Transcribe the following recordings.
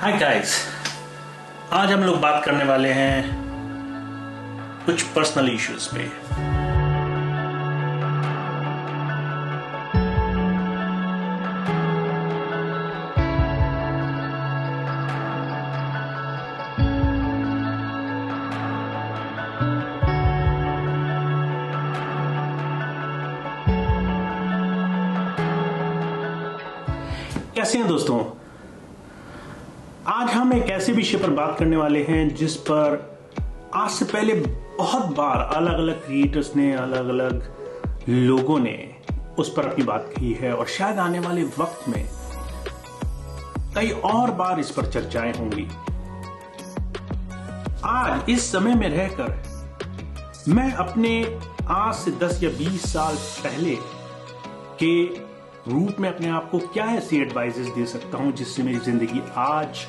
Hi guys, आज हम लोग बात करने वाले हैं कुछ पर्सनल इश्यूज पे। कैसे हैं दोस्तों? आज हम एक ऐसे विषय पर बात करने वाले हैं जिस पर आज से पहले बहुत बार अलग अलग क्रिएटर्स ने, अलग अलग लोगों ने उस पर अपनी बात की है और शायद आने वाले वक्त में कई और बार इस पर चर्चाएं होंगी। आज इस समय में रहकर मैं अपने आज से 10 या 20 साल पहले के रूप में अपने आप को क्या ऐसी एडवाइजेस दे सकता हूं जिससे मेरी जिंदगी आज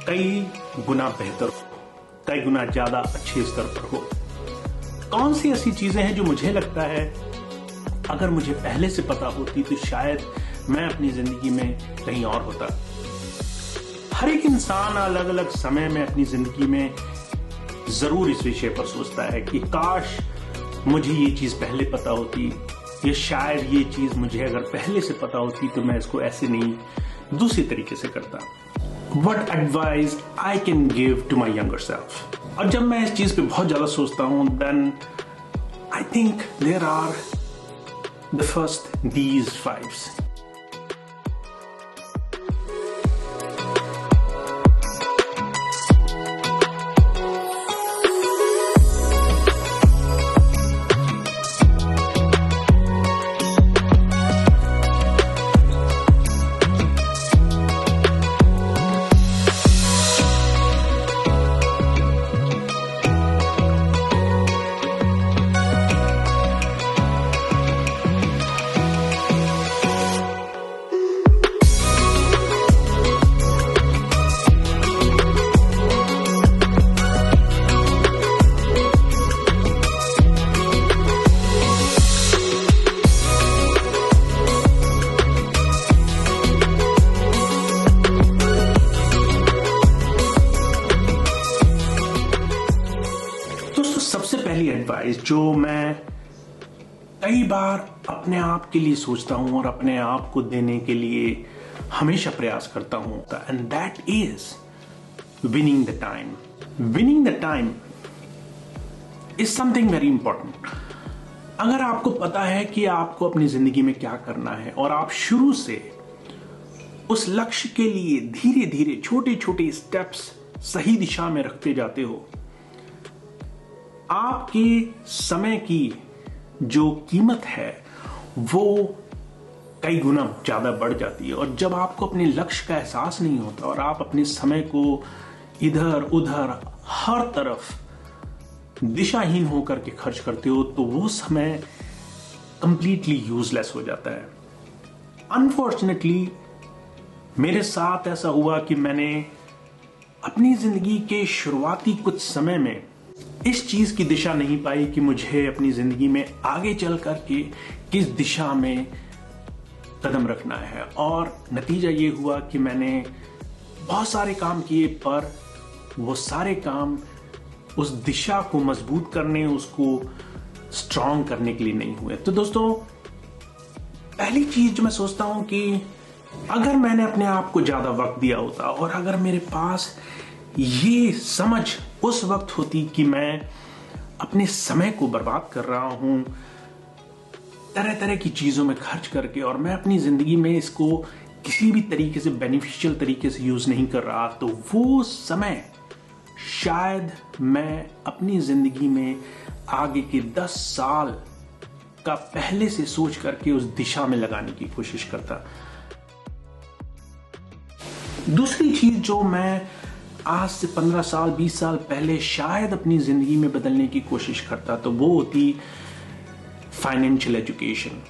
कई गुना बेहतर हो, कई गुना ज्यादा अच्छे स्तर पर हो। कौन सी ऐसी चीजें हैं जो मुझे लगता है अगर मुझे पहले से पता होती तो शायद मैं अपनी जिंदगी में कहीं और होता। हर एक इंसान अलग अलग समय में अपनी जिंदगी में जरूर इस विषय पर सोचता है कि काश मुझे ये चीज पहले पता होती, या शायद ये चीज मुझे अगर पहले से पता होती तो मैं इसको ऐसे नहीं दूसरी तरीके से करता। What advice I can give to my younger self? और जब मैं इस चीज पे बहुत ज्यादा सोचता हूं, then I think there are the first these fives. सबसे पहली एडवाइस जो मैं कई बार अपने आप के लिए सोचता हूं और अपने आप को देने के लिए हमेशा प्रयास करता हूं, and that is winning the time. Winning the time is something very important. अगर आपको पता है कि आपको अपनी जिंदगी में क्या करना है और आप शुरू से उस लक्ष्य के लिए धीरे धीरे छोटे छोटे स्टेप्स सही दिशा में रखते जाते हो, आपकी समय की जो कीमत है वो कई गुना ज्यादा बढ़ जाती है। और जब आपको अपने लक्ष्य का एहसास नहीं होता और आप अपने समय को इधर उधर हर तरफ दिशाहीन होकर के खर्च करते हो तो वो समय कंप्लीटली यूजलेस हो जाता है। अनफॉर्चुनेटली मेरे साथ ऐसा हुआ कि मैंने अपनी जिंदगी के शुरुआती कुछ समय में इस चीज की दिशा नहीं पाई कि मुझे अपनी जिंदगी में आगे चल करके किस दिशा में कदम रखना है, और नतीजा ये हुआ कि मैंने बहुत सारे काम किए पर वो सारे काम उस दिशा को मजबूत करने, उसको स्ट्रांग करने के लिए नहीं हुए। तो दोस्तों, पहली चीज जो मैं सोचता हूं कि अगर मैंने अपने आप को ज्यादा वक्त दिया होता और अगर मेरे पास ये समझ उस वक्त होती कि मैं अपने समय को बर्बाद कर रहा हूं तरह तरह की चीजों में खर्च करके, और मैं अपनी जिंदगी में इसको किसी भी तरीके से बेनिफिशियल तरीके से यूज नहीं कर रहा, तो वो समय शायद मैं अपनी जिंदगी में आगे के 10 साल का पहले से सोच करके उस दिशा में लगाने की कोशिश करता। दूसरी चीज जो मैं आज से 15 साल 20 साल पहले शायद अपनी जिंदगी में बदलने की कोशिश करता तो वो होती फाइनेंशियल एजुकेशन।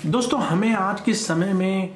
दोस्तों, हमें आज के समय में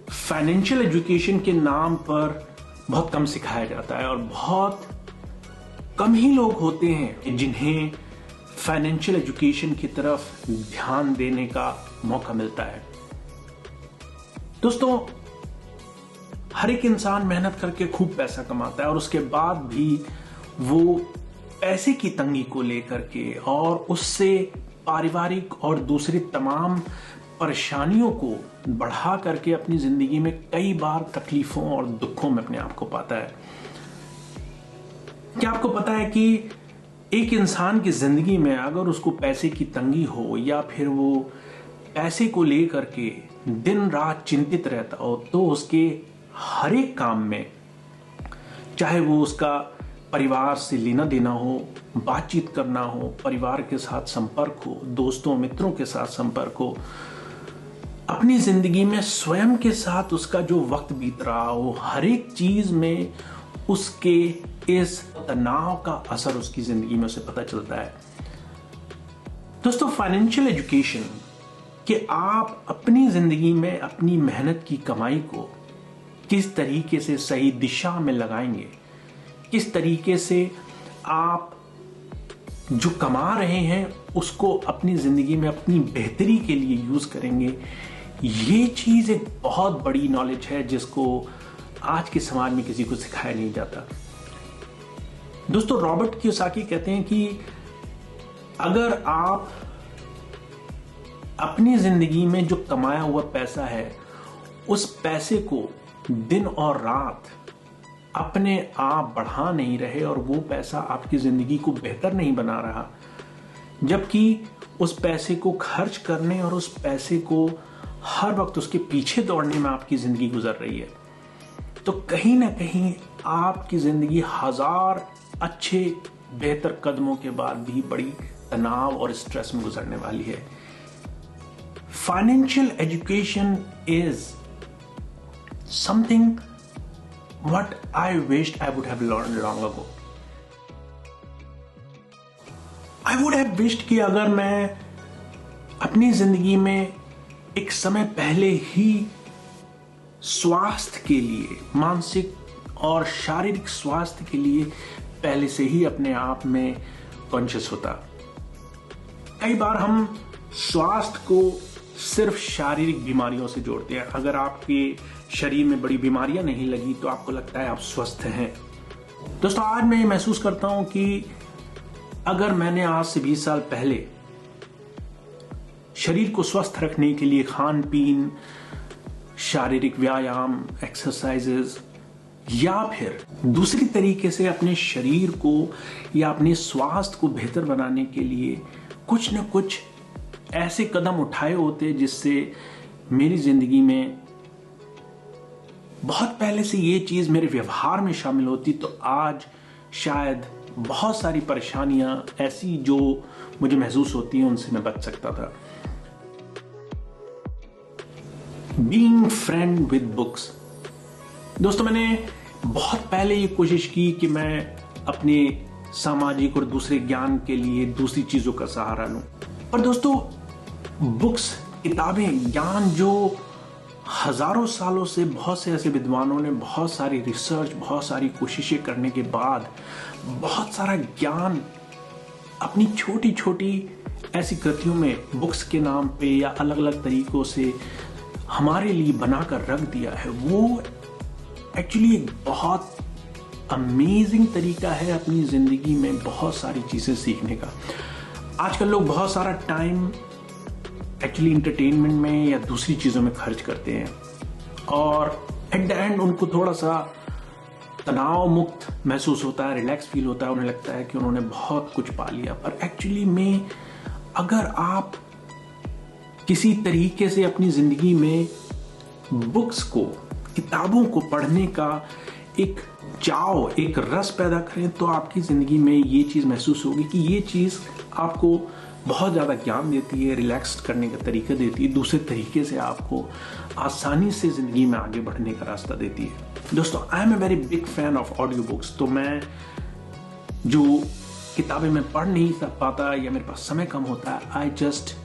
फाइनेंशियल एजुकेशन के नाम पर बहुत कम सिखाया जाता है और बहुत कम ही लोग होते हैं जिन्हें फाइनेंशियल एजुकेशन की तरफ ध्यान देने का मौका मिलता है। दोस्तों, हर एक इंसान मेहनत करके खूब पैसा कमाता है और उसके बाद भी वो पैसे की तंगी को लेकर के और उससे पारिवारिक और दूसरी तमाम परेशानियों को बढ़ा करके अपनी जिंदगी में कई बार तकलीफों और दुखों में अपने आप को पाता है। क्या आपको पता है कि एक इंसान की जिंदगी में अगर उसको पैसे की तंगी हो या फिर वो पैसे को लेकर के दिन रात चिंतित रहता हो तो उसके हर एक काम में, चाहे वो उसका परिवार से लेना देना हो, बातचीत करना हो, परिवार के साथ संपर्क हो, दोस्तों मित्रों के साथ संपर्क हो, अपनी जिंदगी में स्वयं के साथ उसका जो वक्त बीत रहा हो, हर एक चीज में उसके इस तनाव का असर उसकी जिंदगी में उसे पता चलता है। दोस्तों, फाइनेंशियल एजुकेशन कि आप अपनी जिंदगी में अपनी मेहनत की कमाई को किस तरीके से सही दिशा में लगाएंगे, किस तरीके से आप जो कमा रहे हैं उसको अपनी जिंदगी में अपनी बेहतरी के लिए यूज करेंगे, ये चीज एक बहुत बड़ी नॉलेज है जिसको आज के समाज में किसी को सिखाया नहीं जाता। दोस्तों, रॉबर्ट कियोसाकी कहते हैं कि अगर आप अपनी जिंदगी में जो कमाया हुआ पैसा है उस पैसे को दिन और रात अपने आप बढ़ा नहीं रहे और वो पैसा आपकी जिंदगी को बेहतर नहीं बना रहा, जबकि उस पैसे को खर्च करने और उस पैसे को हर वक्त उसके पीछे दौड़ने में आपकी जिंदगी गुजर रही है, तो कहीं ना कहीं आपकी जिंदगी हजार अच्छे बेहतर कदमों के बाद भी बड़ी तनाव और स्ट्रेस में गुजरने वाली है। Financial education is something what I wished I would have learned long ago. I would have wished कि अगर मैं अपनी जिंदगी में एक समय पहले ही स्वास्थ्य के लिए, मानसिक और शारीरिक स्वास्थ्य के लिए पहले से ही अपने आप में कॉन्शियस होता। कई बार हम स्वास्थ्य को सिर्फ शारीरिक बीमारियों से जोड़ते हैं। अगर आपके शरीर में बड़ी बीमारियां नहीं लगी तो आपको लगता है आप स्वस्थ हैं। दोस्तों, आज मैं ये महसूस करता हूं कि अगर मैंने आज से 20 साल पहले शरीर को स्वस्थ रखने के लिए खान पीन, शारीरिक व्यायाम, एक्सरसाइजेस या फिर दूसरी तरीके से अपने शरीर को या अपने स्वास्थ्य को बेहतर बनाने के लिए कुछ न कुछ ऐसे कदम उठाए होते जिससे मेरी जिंदगी में बहुत पहले से ये चीज मेरे व्यवहार में शामिल होती, तो आज शायद बहुत सारी परेशानियां ऐसी जो मुझे महसूस होती हैं उनसे मैं बच सकता था। Being friend with books. दोस्तों, मैंने बहुत पहले ये कोशिश की कि मैं अपने सामाजिक और दूसरे ज्ञान के लिए दूसरी चीजों का सहारा लूं, पर दोस्तों बुक्स, किताबें, ज्ञान जो हजारों सालों से बहुत से ऐसे विद्वानों ने बहुत सारी रिसर्च, बहुत सारी कोशिशें करने के बाद बहुत सारा ज्ञान अपनी छोटी छोटी ऐसी कृतियों में बुक्स के नाम पे या अलग अलग तरीकों से हमारे लिए बनाकर रख दिया है, वो एक्चुअली एक बहुत अमेजिंग तरीका है अपनी जिंदगी में बहुत सारी चीजें सीखने का। आजकल लोग बहुत सारा टाइम एक्चुअली एंटरटेनमेंट में या दूसरी चीजों में खर्च करते हैं और एट द एंड उनको थोड़ा सा तनाव मुक्त महसूस होता है, रिलैक्स फील होता है, उन्हें लगता है कि उन्होंने बहुत कुछ पा लिया। पर एक्चुअली में अगर आप किसी तरीके से अपनी जिंदगी में बुक्स को, किताबों को पढ़ने का एक चाव, एक रस पैदा करें तो आपकी जिंदगी में ये चीज महसूस होगी कि ये चीज आपको बहुत ज्यादा ज्ञान देती है, रिलैक्स करने का तरीका देती है, दूसरे तरीके से आपको आसानी से जिंदगी में आगे बढ़ने का रास्ता देती है। दोस्तों, I am a very big fan of audio books. तो मैं जो किताबें मैं पढ़ नहीं पाता या मेरे पास समय कम होता है, I just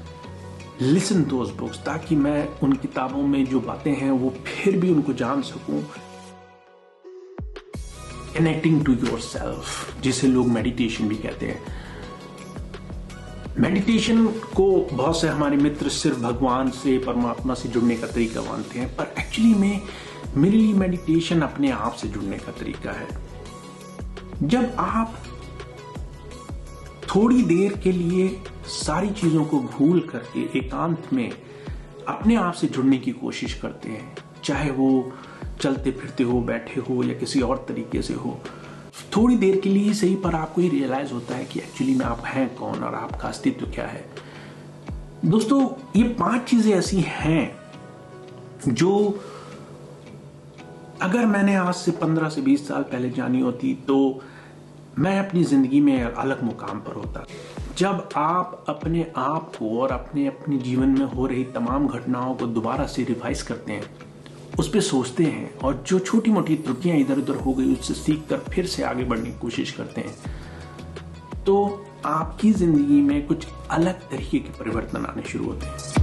listen those books, ताकि मैं उन किताबों में जो बातें हैं वो फिर भी उनको जान सकूं। कनेक्टिंग टू योर सेल्फ, जिसे लोग मेडिटेशन भी कहते हैं। मेडिटेशन को बहुत से हमारे मित्र सिर्फ भगवान से, परमात्मा से जुड़ने का तरीका मानते हैं, पर एक्चुअली में मेरे लिए मेडिटेशन अपने आप से जुड़ने का तरीका है। जब आप थोड़ी देर के लिए सारी चीजों को भूल करके एकांत में अपने आप से जुड़ने की कोशिश करते हैं, चाहे वो चलते फिरते हो, बैठे हो या किसी और तरीके से हो, थोड़ी देर के लिए सही पर आपको ये रियलाइज होता है कि एक्चुअली में आप हैं कौन और आपका अस्तित्व क्या है। दोस्तों, ये 5 चीजें ऐसी हैं जो अगर मैंने आज से 15 से 20 साल पहले जानी होती तो मैं अपनी जिंदगी में अलग मुकाम पर होता। जब आप अपने आप को और अपने जीवन में हो रही तमाम घटनाओं को दोबारा से रिवाइज करते हैं, उस पर सोचते हैं और जो छोटी मोटी त्रुटियां इधर उधर हो गई उससे सीख कर फिर से आगे बढ़ने की कोशिश करते हैं, तो आपकी जिंदगी में कुछ अलग तरीके के परिवर्तन आने शुरू होते हैं।